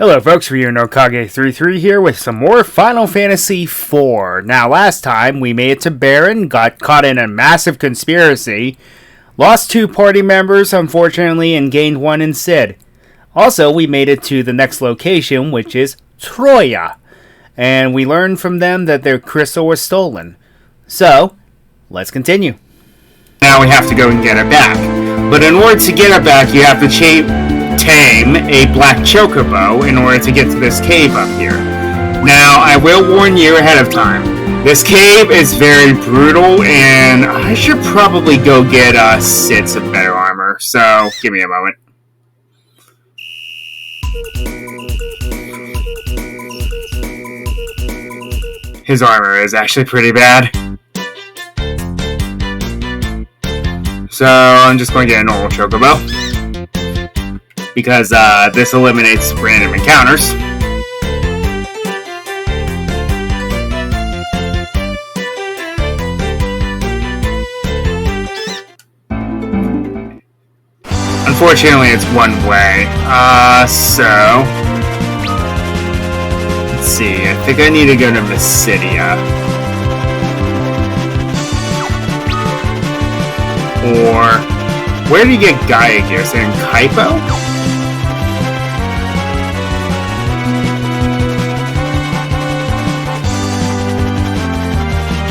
Hello folks, Ryunokage33 here with some more Final Fantasy IV. Now last time we made it to Baron, got caught in a massive conspiracy, lost 2 party members unfortunately and gained 1 in Sid. Also we made it to the next location, which is Troya, and we learned from them that their crystal was stolen. So, let's continue. Now we have to go and get it back, but in order to get it back you have to tame a black chocobo in order to get to this cave up here. Now, I will warn you ahead of time. This cave is very brutal, and I should probably go get Sid some better armor. So, give me a moment. His armor is actually pretty bad. So, I'm just going to get a normal chocobo, because this eliminates random encounters. Unfortunately, it's one way. So let's see. I think I need to go to Mysidia. Or where do you get Gaia gear? Is it in Kaipo?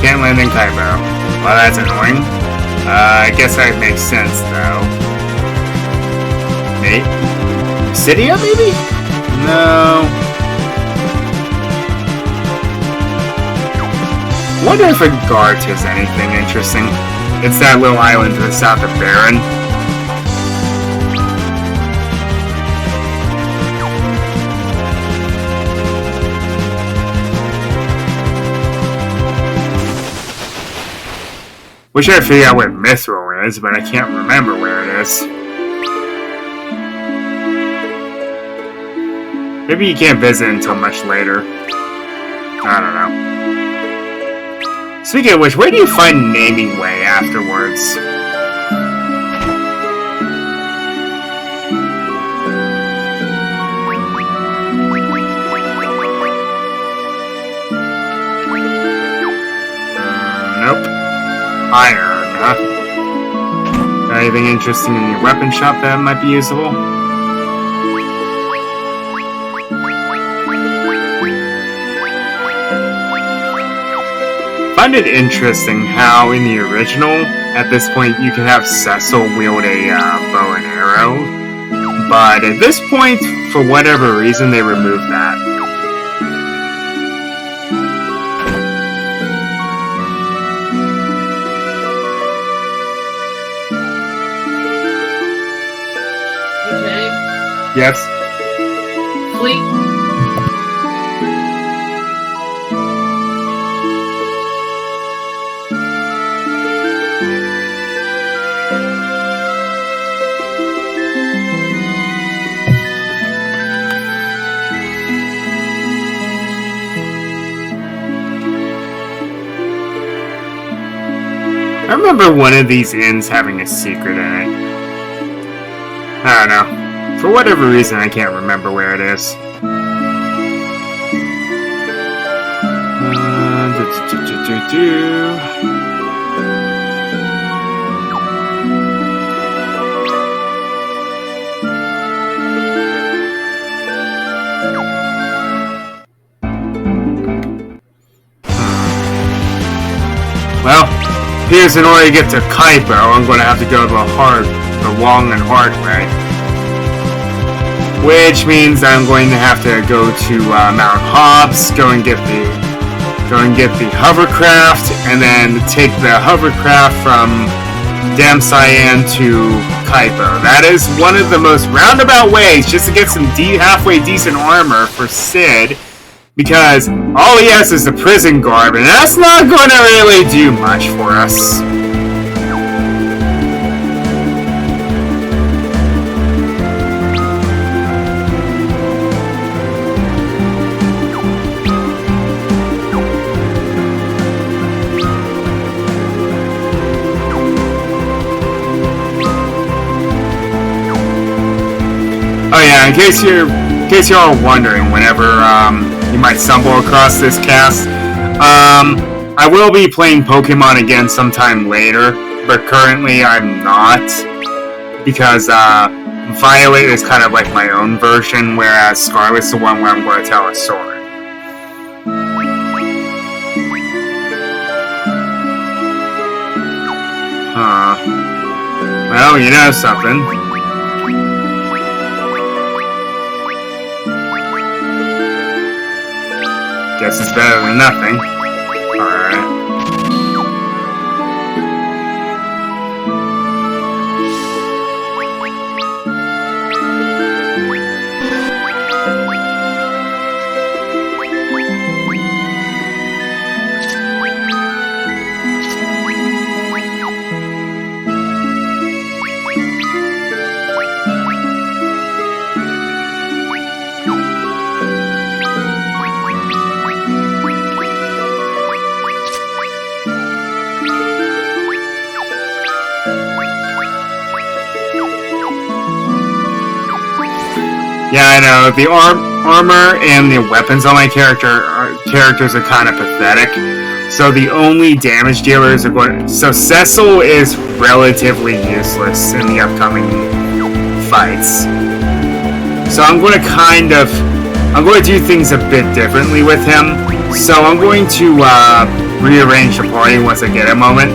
Can't land in Kaipo. Well, that's annoying. I guess that makes sense, though. Maybe? Mysidia, maybe? No. Wonder if Agart is anything interesting. It's that little island to the south of Baron. Wish I could figure out where Mithril is, but I can't remember where it is. Maybe you can't visit until much later. I don't know. Speaking of which, where do you find Naming Way afterwards? Nope. Iron, huh? Anything interesting in your weapon shop that might be usable? I find it interesting how in the original, at this point, you can have Cecil wield a bow and arrow, but at this point, for whatever reason, they removed that. Yes. Fleet. I remember one of these inns having a secret in it. I don't know. For whatever reason, I can't remember where it is. Well, appears in order to get to Kaipo, I'm going to have to go the long and hard way. Which means I'm going to have to go to Mount Hobbs, go and get the hovercraft, and then take the hovercraft from Dam Cyan to Kaipo. That is one of the most roundabout ways just to get some halfway decent armor for Sid, because all he has is the prison garb, and that's not going to really do much for us. Oh yeah, in case you're case you're all wondering, whenever you might stumble across this cast, I will be playing Pokemon again sometime later, but currently I'm not, because Violet is kind of like my own version, whereas Scarlet's the one where I'm going to tell a story. Well, you know something. Guess it's better than nothing. Alright. Yeah, I know. The armor and the weapons on my characters are kind of pathetic. So the only damage dealers are going. So Cecil is relatively useless in the upcoming fights. So I'm going to do things a bit differently with him. So I'm going to rearrange the party once I get a moment,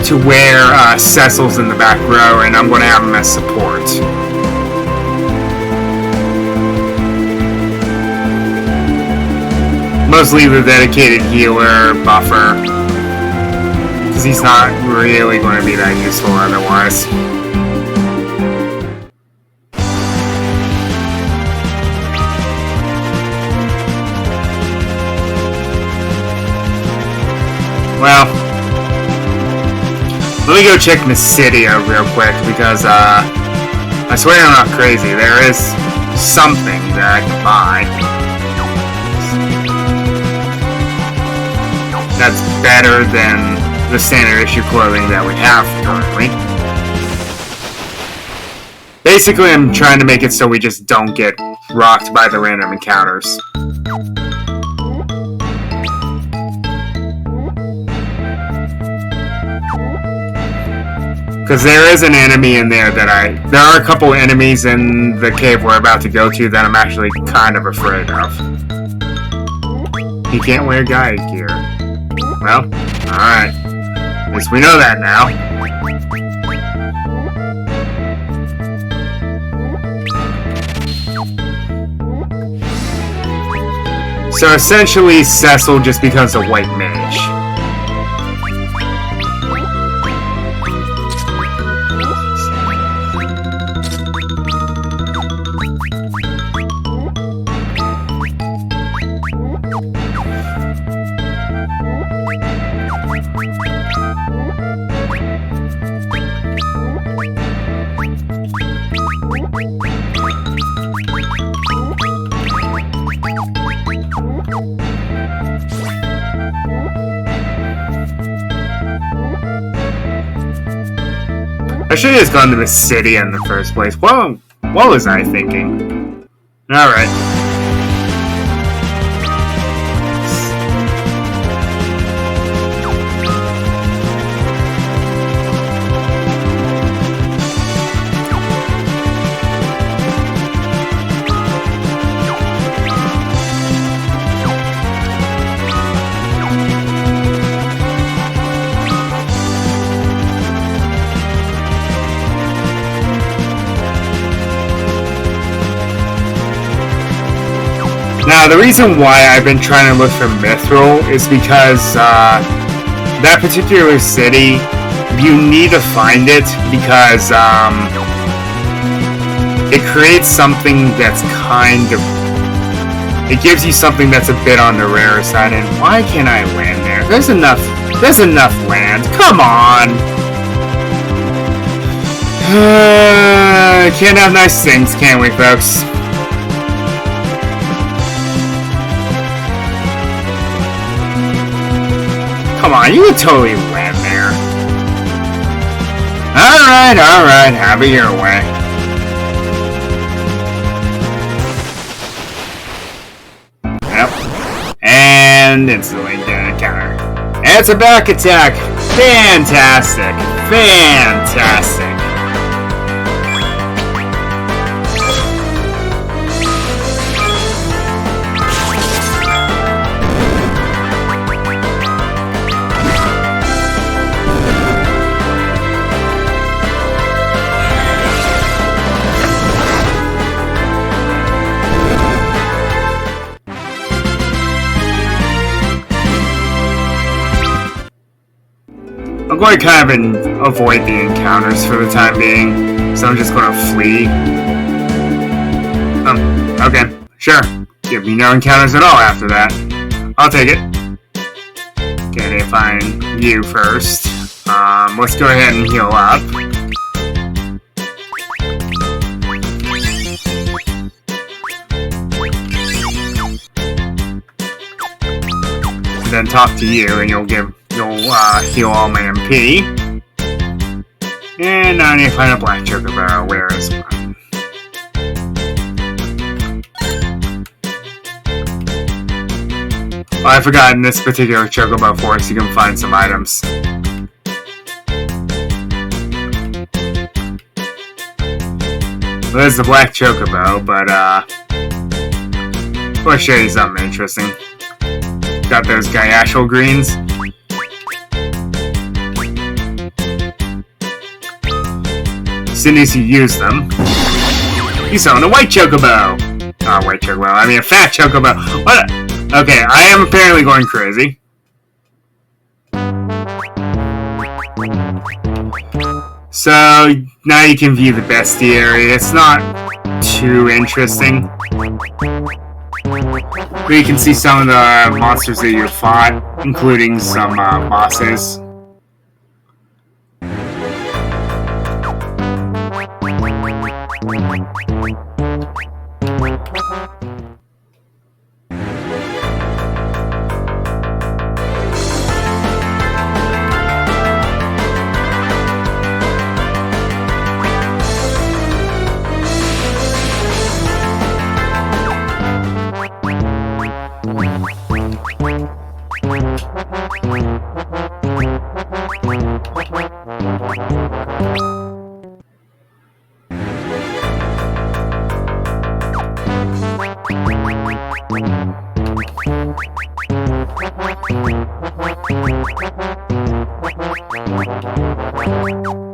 to where Cecil's in the back row, and I'm going to have him as support. Mostly the dedicated healer, buffer, because he's not really going to be that useful otherwise. Well, let me go check Mysidia real quick, because I swear I'm not crazy. There is something that I can buy that's better than the standard issue clothing that we have currently. Basically, I'm trying to make it so we just don't get rocked by the random encounters. Because there is an enemy in there that there are a couple enemies in the cave we're about to go to that I'm actually kind of afraid of. He can't wear Gaia gear. Well, alright. At least we know that now. So essentially, Cecil just becomes a white mage. I should have just gone to the city in the first place. What was I thinking? Alright. Now, the reason why I've been trying to look for Mithril is because that particular city, you need to find it because it creates something that's kind of... It gives you something that's a bit on the rare side, and why can't I land there? There's enough land. Come on! Can't have nice things, can we, folks? Come on, you can totally land there. Alright, have it your way. and instantly get a counter. And it's a back attack! Fantastic! Fantastic! I'm going to kind of avoid the encounters for the time being, so I'm just going to flee. Okay, sure. Give me no encounters at all after that. I'll take it. Okay, find you first. Let's go ahead and heal up. And then talk to you, and you'll heal all my MP. And now I need to find a black chocobo. Where is mine? Oh, I forgot in this particular chocobo forest you can find some items. Well, there's the black chocobo, but I'll show you something interesting. Got those Gyashal greens. As soon as you use them, you summon a white chocobo. Oh, white chocobo. I mean a fat chocobo. What? Okay, I am apparently going crazy. So now you can view the bestiary. It's not too interesting. But you can see some of the monsters that you fought, including some bosses.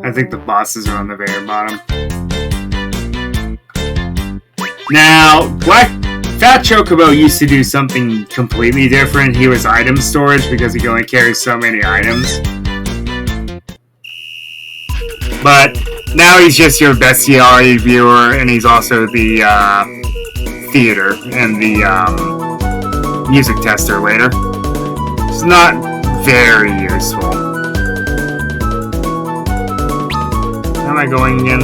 I think the bosses are on the very bottom. Now, Fat Chocobo used to do something completely different. He was item storage because he could only carry so many items. But now he's just your bestiality viewer, and he's also the theater and the music tester later. It's not very useful. How am I going again?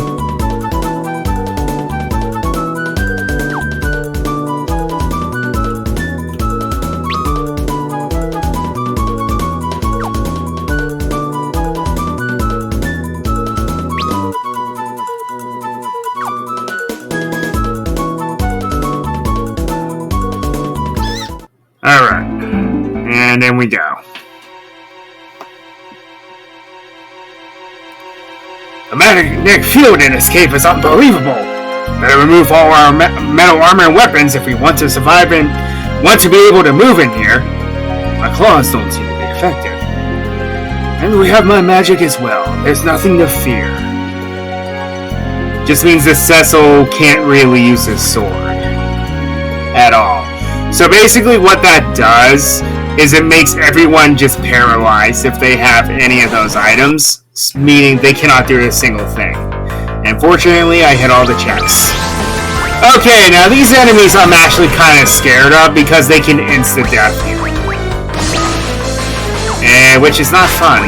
Alright, and then we go. The magnetic field in this cave is unbelievable. Better remove all our metal armor and weapons if we want to survive and want to be able to move in here. My claws don't seem to be effective. And we have my magic as well. There's nothing to fear. Just means that Cecil can't really use his sword. At all. So basically what that does is it makes everyone just paralyzed if they have any of those items, meaning they cannot do a single thing. And fortunately, I hit all the checks. Okay, now these enemies I'm actually kind of scared of because they can insta-death you. Which is not fun.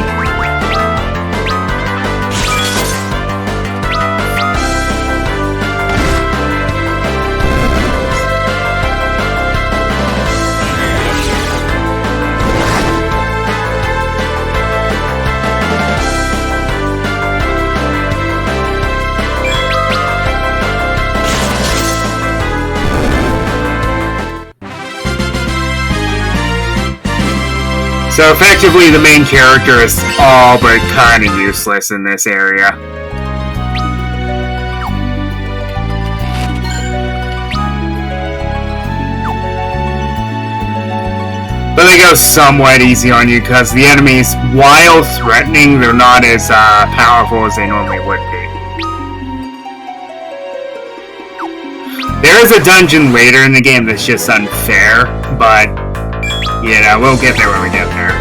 So effectively, the main character is all but kind of useless in this area. But they go somewhat easy on you because the enemies, while threatening, they're not as powerful as they normally would be. There is a dungeon later in the game that's just unfair, but you know, we'll get there when we get there.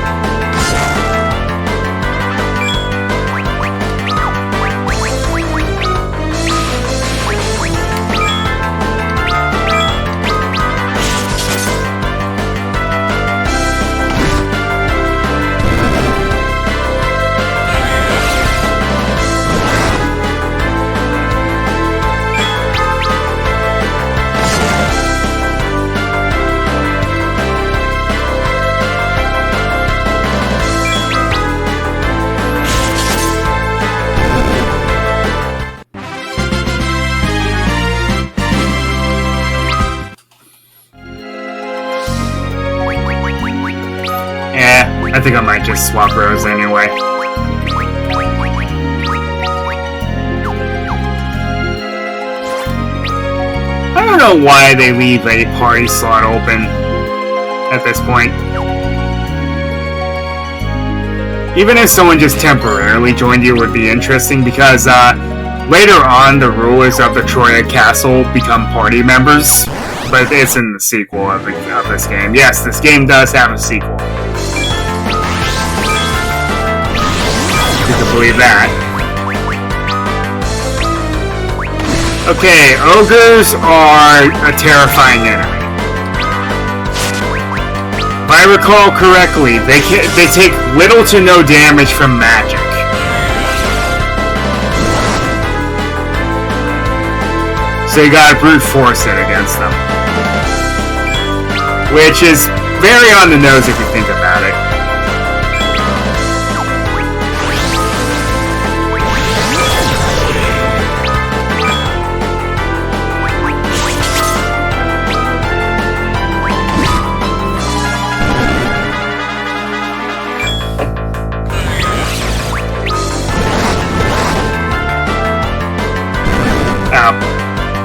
I think I might just swap rows anyway. I don't know why they leave a party slot open at this point. Even if someone just temporarily joined you would be interesting because later on the rulers of the Troya Castle become party members. But it's in the sequel of this game. Yes, this game does have a sequel. You can believe that. Okay, ogres are a terrifying enemy. If I recall correctly, they take little to no damage from magic. So you gotta brute force it against them. Which is very on the nose if you think about it.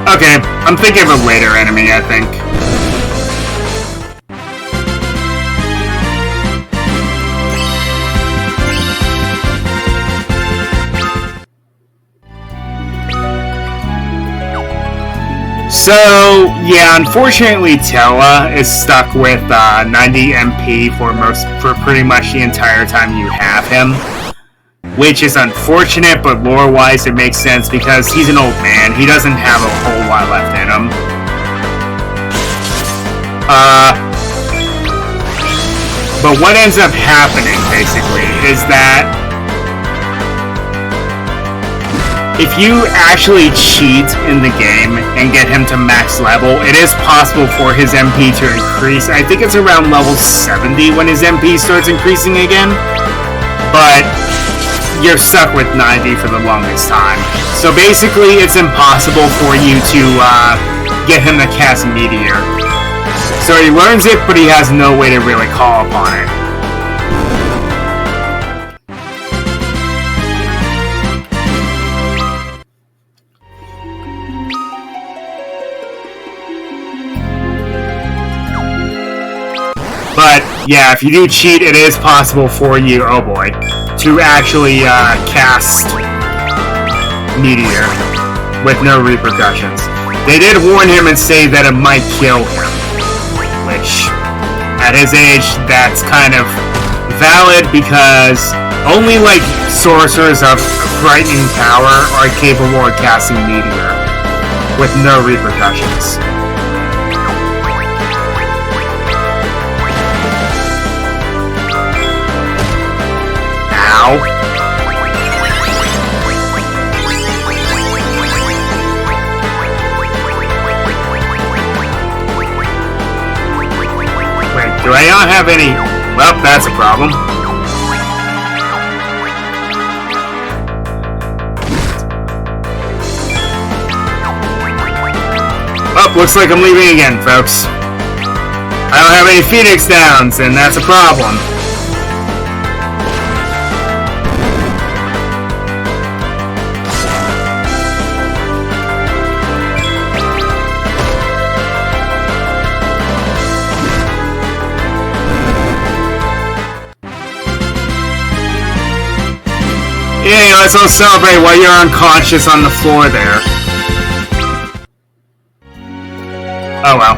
Okay, I'm thinking of a later enemy, I think. So, yeah, unfortunately Tella is stuck with 90 MP for pretty much the entire time you have him. Which is unfortunate, but lore-wise it makes sense because he's an old man. He doesn't have a whole lot left in him. But what ends up happening, basically, is that if you actually cheat in the game and get him to max level, it is possible for his MP to increase. I think it's around level 70 when his MP starts increasing again. But you're stuck with 90 for the longest time. So basically, it's impossible for you to get him to cast Meteor. So he learns it, but he has no way to really call upon it. But, yeah, if you do cheat, it is possible for you, oh boy, to actually cast Meteor with no repercussions. They did warn him and say that it might kill him, which, at his age, that's kind of valid because only, like, sorcerers of frightening power are capable of casting Meteor with no repercussions. Wait, do I not have any? Well, that's a problem. Oh, looks like I'm leaving again, folks. I don't have any Phoenix Downs, and that's a problem. Yay, let's all celebrate while you're unconscious on the floor there. Oh well.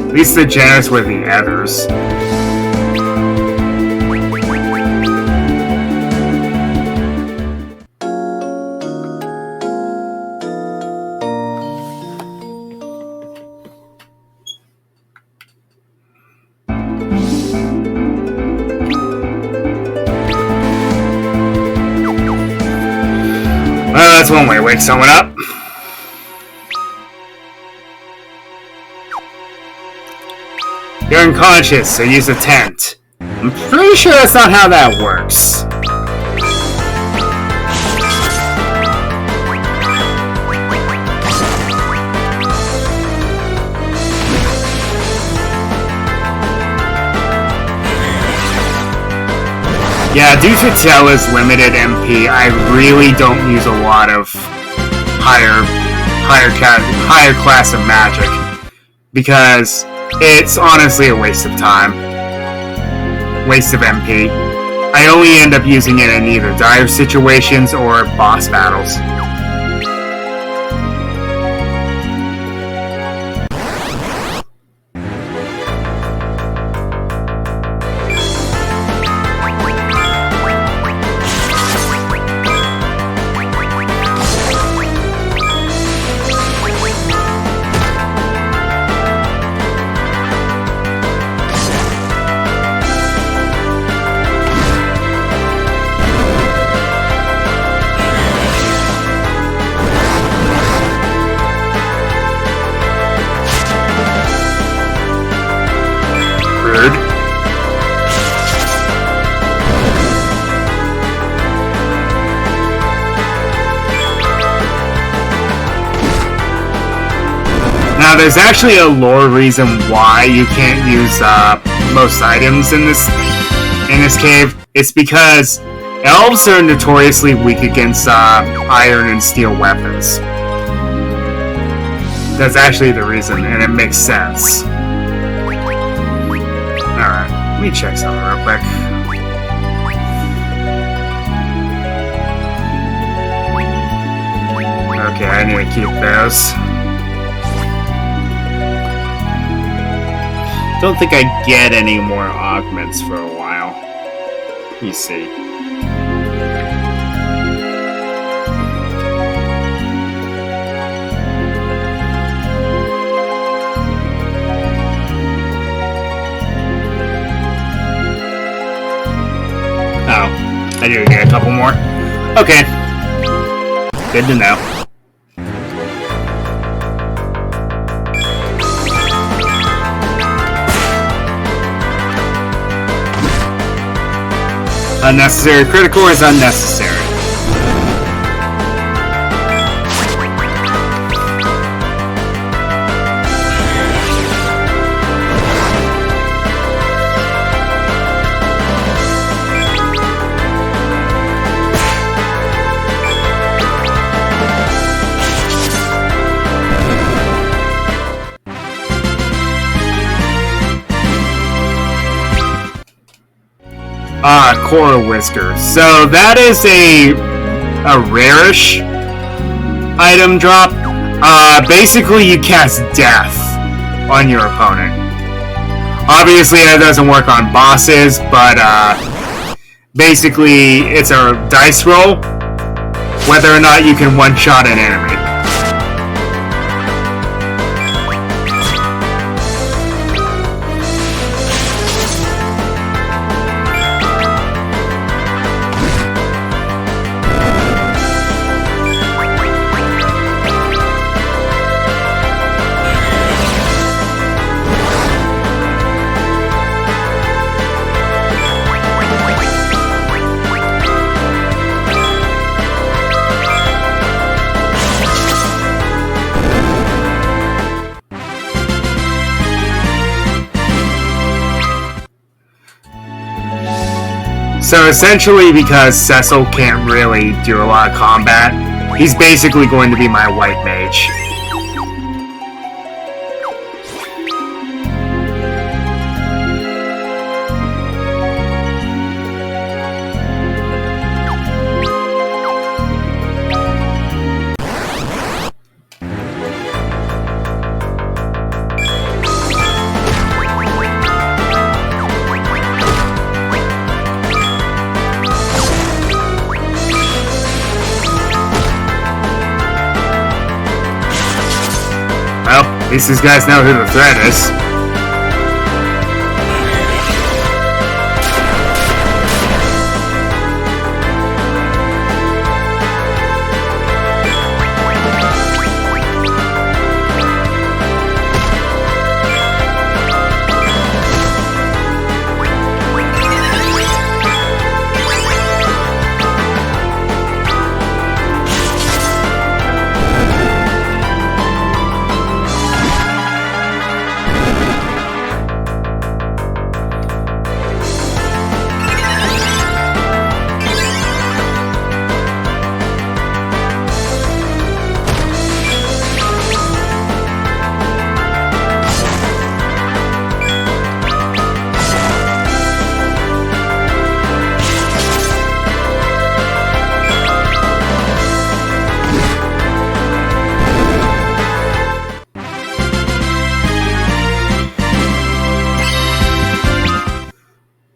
At least they're generous with the others. Well, that's one way to wake someone up. You're unconscious, so use a tent. I'm pretty sure that's not how that works. Yeah, due to Tella's limited MP, I really don't use a lot of higher class of magic because it's honestly a waste of time, waste of MP. I only end up using it in either dire situations or boss battles. Now, there's actually a lore reason why you can't use most items in this cave. It's because elves are notoriously weak against iron and steel weapons. That's actually the reason, and it makes sense. Alright, let me check something real quick. Okay, I need to keep those. Don't think I get any more augments for a while. Let me see. Oh, I do get a couple more. Okay. Good to know. Unnecessary critical is unnecessary. Core Whisker. So that is a rarish item drop. Basically you cast death on your opponent. Obviously that doesn't work on bosses, but basically it's a dice roll whether or not you can one-shot an enemy. So essentially, because Cecil can't really do a lot of combat, he's basically going to be my white mage. least these guys know who the threat is.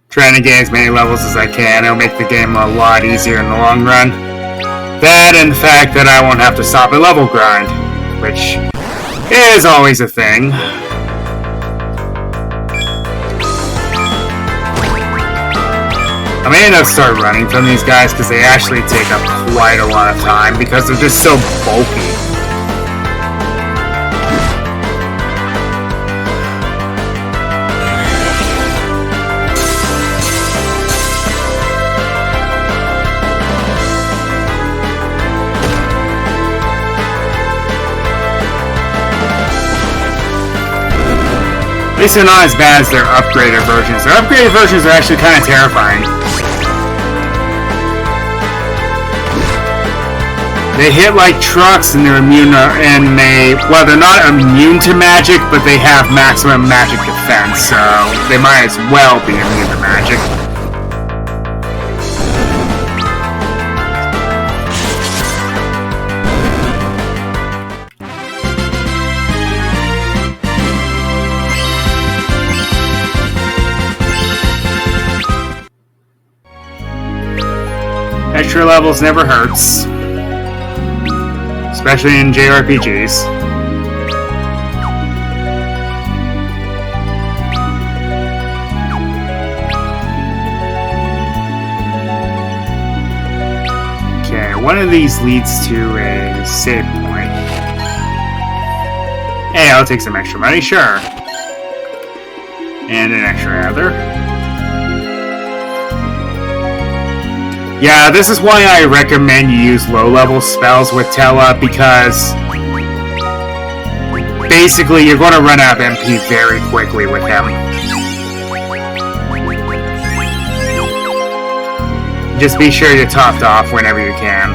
Trying to gain as many levels as I can. It'll make the game a lot easier in the long run. That and the fact that I won't have to stop a level grind, which is always a thing. I may end up start running from these guys because they actually take up quite a lot of time because they're just so bulky. At least they're not as bad as their upgraded versions. Their upgraded versions are actually kind of terrifying. They hit like trucks and they're immune, well, they're not immune to magic, but they have maximum magic defense, so they might as well be immune to magic. Extra levels never hurts, especially in JRPGs. Okay, one of these leads to a save point. Hey, I'll take some extra money, sure. And an extra other. Yeah, this is why I recommend you use low-level spells with Tella, because basically you're going to run out of MP very quickly with him. Just be sure you're topped off whenever you can.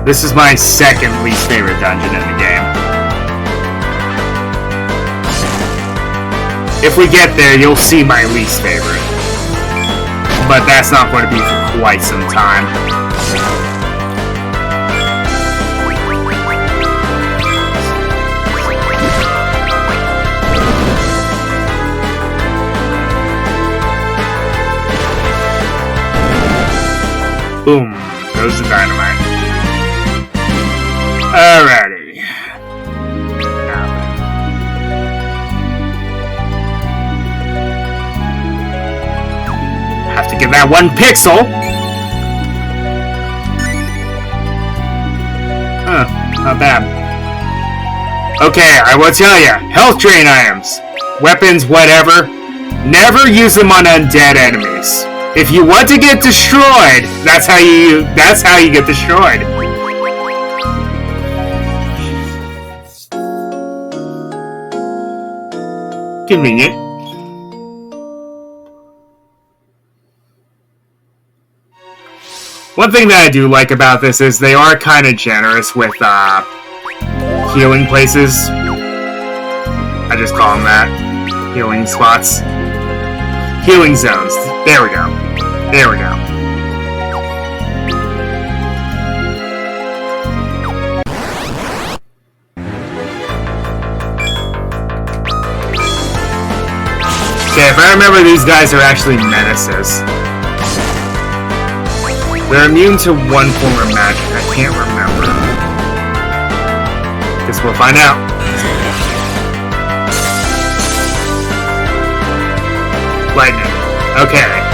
This is my second least favorite dungeon in the game. If we get there, you'll see my least favorite. But that's not going to be for quite some time. Boom. Goes the dynamite. Alrighty. Have to get that one pixel. Huh, not bad. Okay, I will tell ya. Health drain items, weapons, whatever. Never use them on undead enemies. If you want to get destroyed, that's how you get destroyed. Convenient. One thing that I do like about this is they are kind of generous with healing places. I just call them that. Healing spots. Healing zones. There we go. There we go. Okay, if I remember, these guys are actually menaces. They're immune to one form of magic. I can't remember. Guess we'll find out. Lightning. Okay.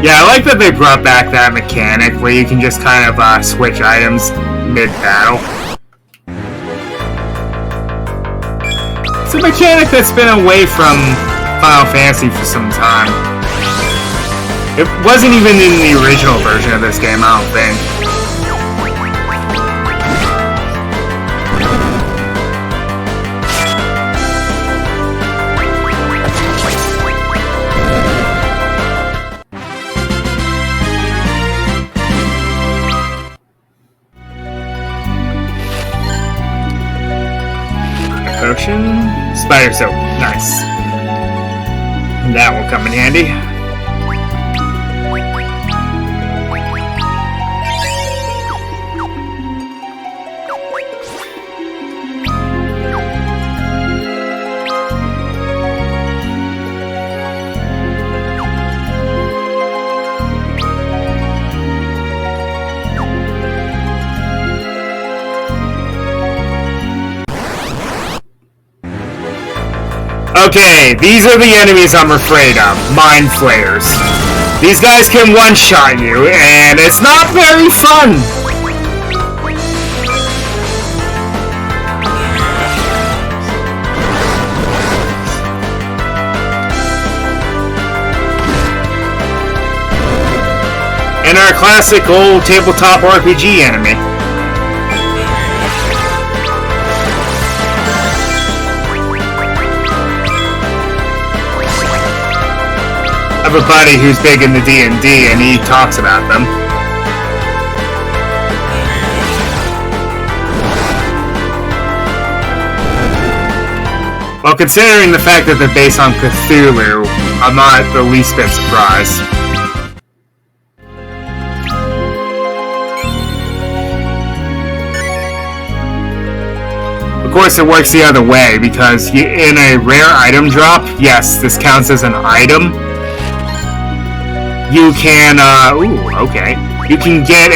Yeah, I like that they brought back that mechanic where you can just kind of switch items mid-battle. It's a mechanic that's been away from Final Fantasy for some time. It wasn't even in the original version of this game, I don't think. Potion, spider soap, nice. That will come in handy. Okay, these are the enemies I'm afraid of. Mind Flayers. These guys can one-shot you, and it's not very fun! And our classic old tabletop RPG enemy. I have a buddy who's big into D&D and he talks about them. Well, considering the fact that they're based on Cthulhu, I'm not the least bit surprised. Of course, it works the other way, because in a rare item drop, yes, this counts as an item. You can, okay. You can get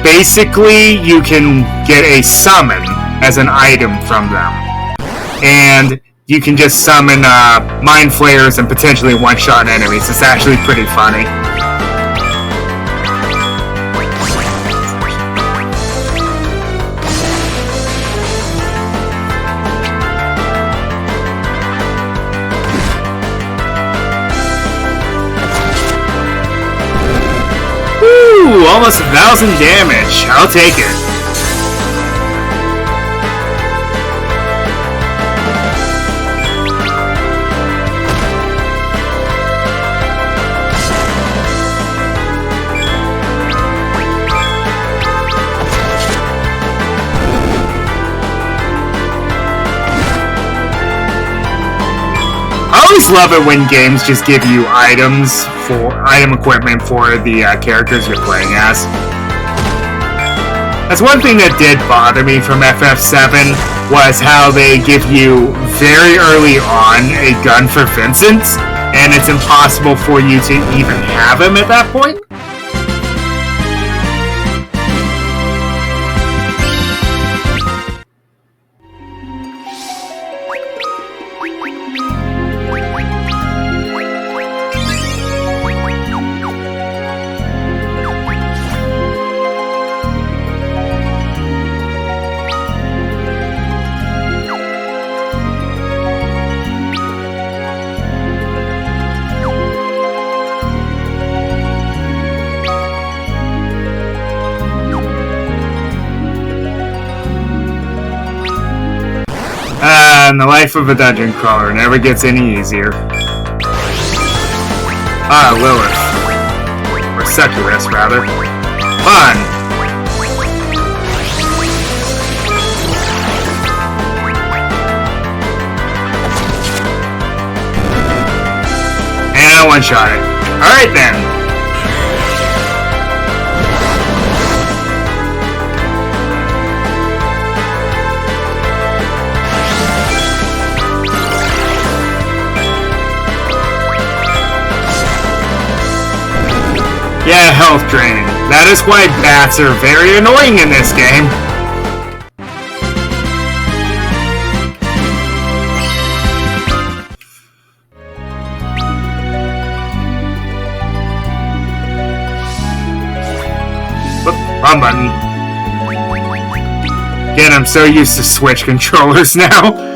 basically, you can get a summon as an item from them. And you can just summon, Mind Flayers and potentially one-shot enemies. It's actually pretty funny. Ooh, almost 1,000 damage. I'll take it. I always love it when games just give you item equipment for the characters you're playing as. That's one thing that did bother me from FF7 was how they give you very early on a gun for Vincent, and it's impossible for you to even have him at that point. And the life of a dungeon crawler never gets any easier. Ah, Lilith. Or Succubus, rather. Fun! And I one-shot it. Alright then! Yeah, health draining. That is why bats are very annoying in this game. Whoop, wrong button. Again, I'm so used to Switch controllers now.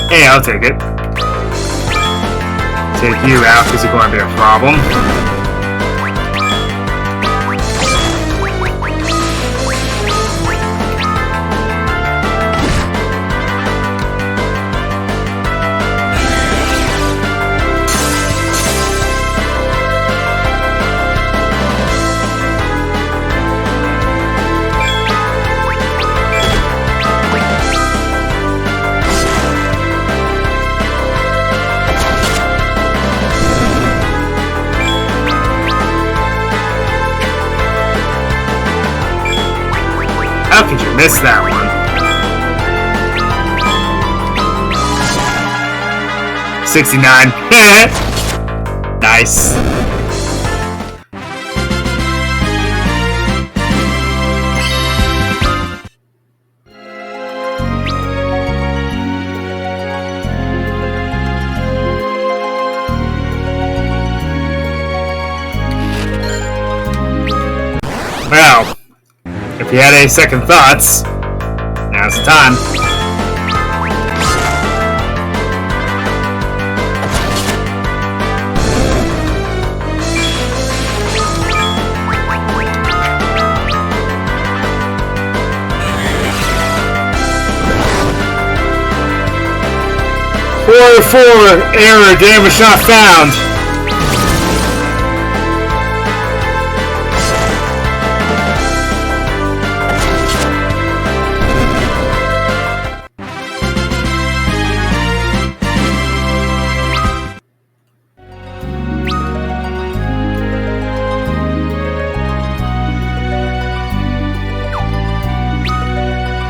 Hey, I'll take it. Take you out because you're going to be a problem. How could you miss that one? 69. Nice. Well, if you had any second thoughts, now's the time. Error, damage not found.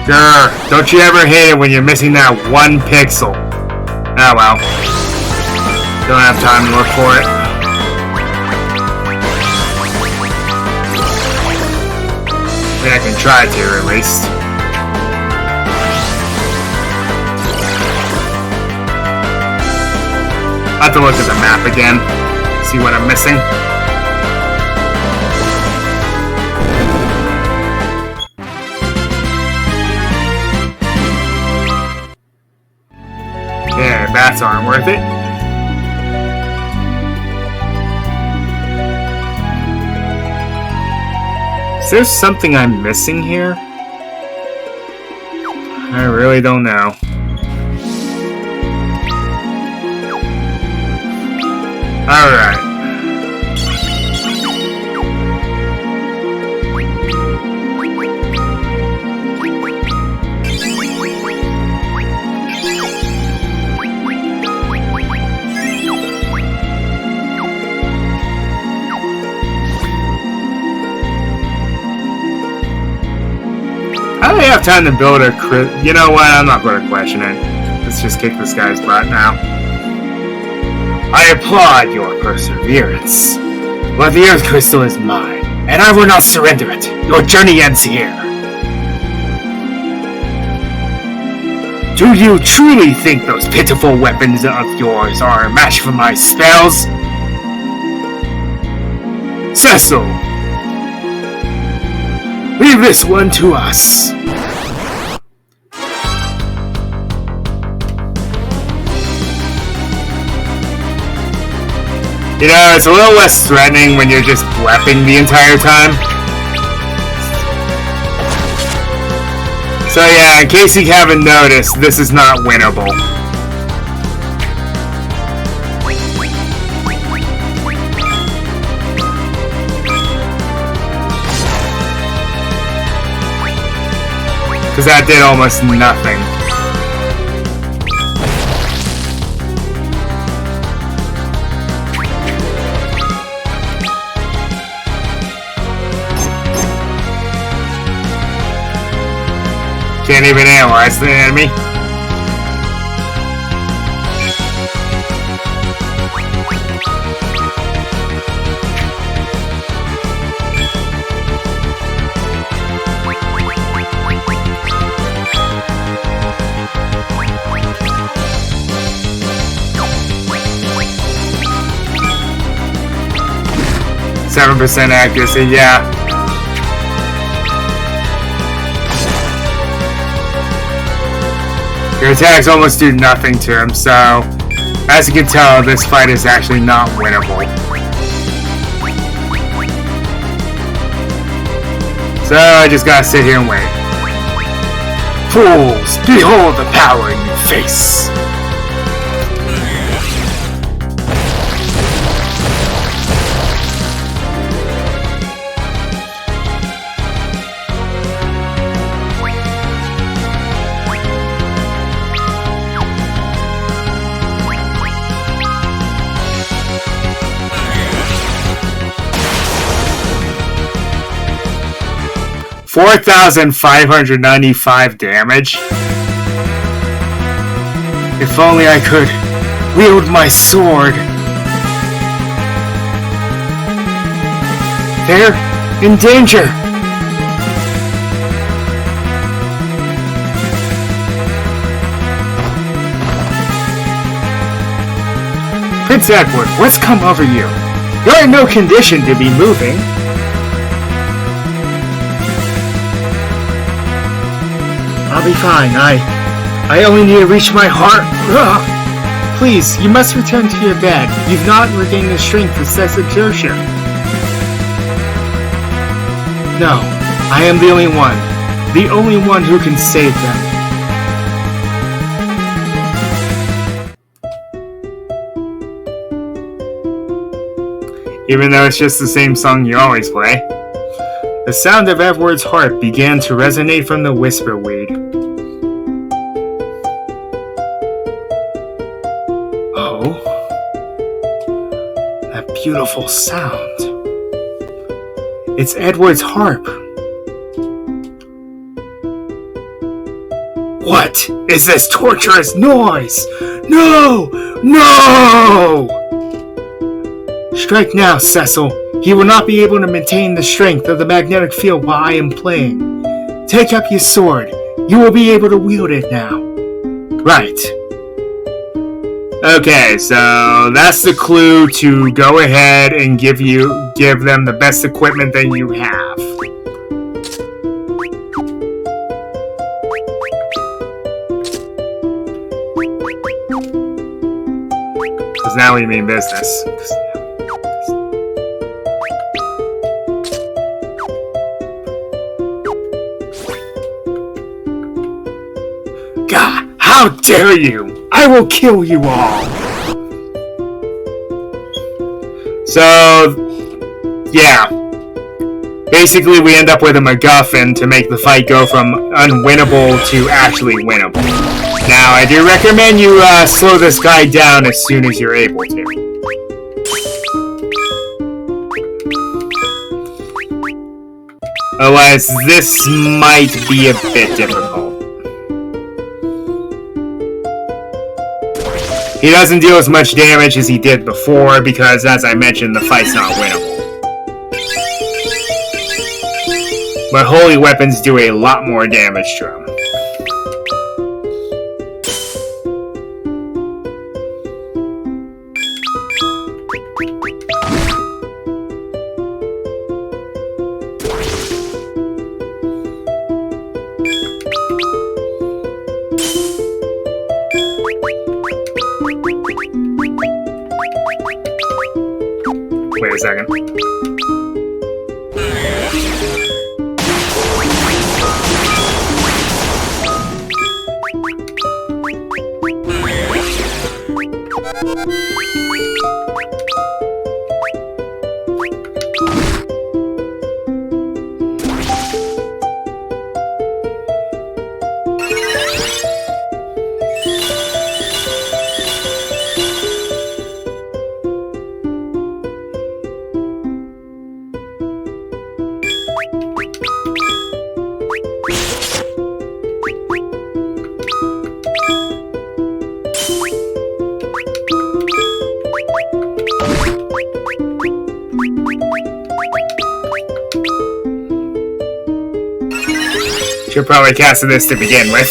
Grr, don't you ever hate it when you're missing that one pixel. Oh well. Don't have time to look for it. I think I can try to, at least. I'll have to look at the map again. See what I'm missing. Yeah, bats aren't worth it. Is there something I'm missing here? I really don't know. Alright. I don't have time to build a You know what? I'm not going to question it. Let's just kick this guy's butt now. I applaud your perseverance. But the Earth Crystal is mine, and I will not surrender it. Your journey ends here. Do you truly think those pitiful weapons of yours are a match for my spells? Cecil, leave this one to us. You know, it's a little less threatening when you're just blepping the entire time. So yeah, in case you haven't noticed, this is not winnable. Because that did almost nothing. Can't even analyze the enemy. %7 accuracy, yeah. Your attacks almost do nothing to him, so as you can tell, this fight is actually not winnable. So I just gotta sit here and wait. Fools, behold the power in your face! 4,595 damage. If only I could wield my sword. They're in danger. Prince Edward, what's come over you? You're in no condition to be moving. I'll be fine. I only need to reach my heart. Ugh. Please, you must return to your bed. You've not regained the strength for such exertion. No, I am the only one. The only one who can save them. Even though it's just the same song you always play. The sound of Edward's heart began to resonate from the whisper weed. Oh, that beautiful sound. It's Edward's harp. What is this torturous noise? No! No! Strike now, Cecil. He will not be able to maintain the strength of the magnetic field while I am playing. Take up your sword. You will be able to wield it now. Right. Okay, so that's the clue to go ahead and give them the best equipment that you have. Because now we mean business. God, how dare you! I will kill you all! So, yeah. Basically, we end up with a MacGuffin to make the fight go from unwinnable to actually winnable. Now, I do recommend you slow this guy down as soon as you're able to. Otherwise, this might be a bit difficult. He doesn't deal as much damage as he did before because, as I mentioned, the fight's not winnable. But holy weapons do a lot more damage to him. Wait a second. Should probably cast this to begin with.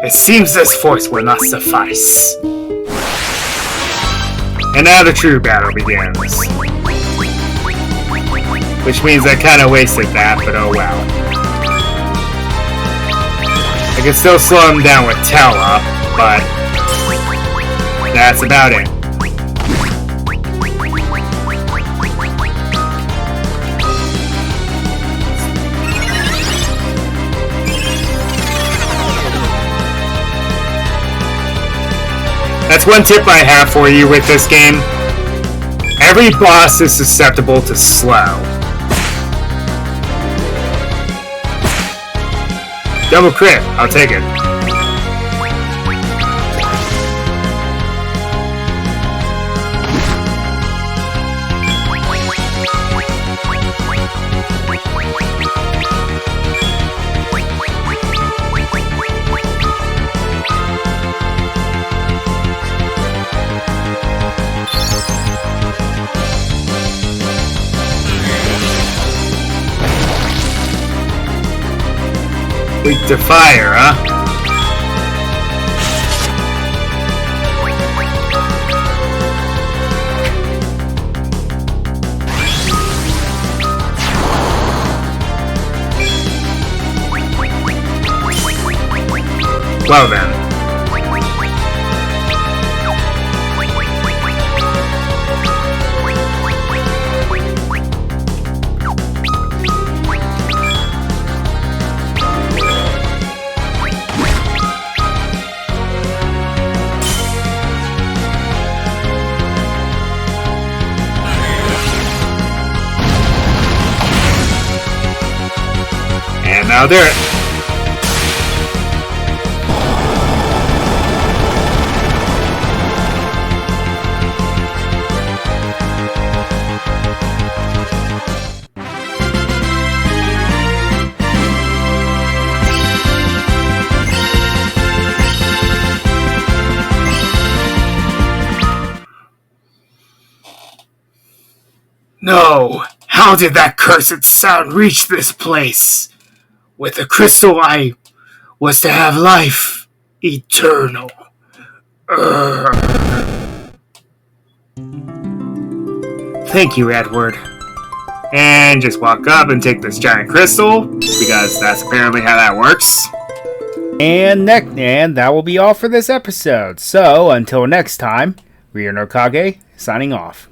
It seems this force will not suffice. And now the true battle begins. Which means I kinda wasted that, but oh well. I can still slow him down with Tella, but that's about it. That's one tip I have for you with this game. Every boss is susceptible to slow. Double crit, I'll take it. Weak to fire, huh? Well then. And now there. No! How did that cursed sound reach this place? With the crystal I was to have life eternal. Thank you, Edward. And just walk up and take this giant crystal, because that's apparently how that works. And that will be all for this episode. So, until next time, Ryo no Kage, signing off.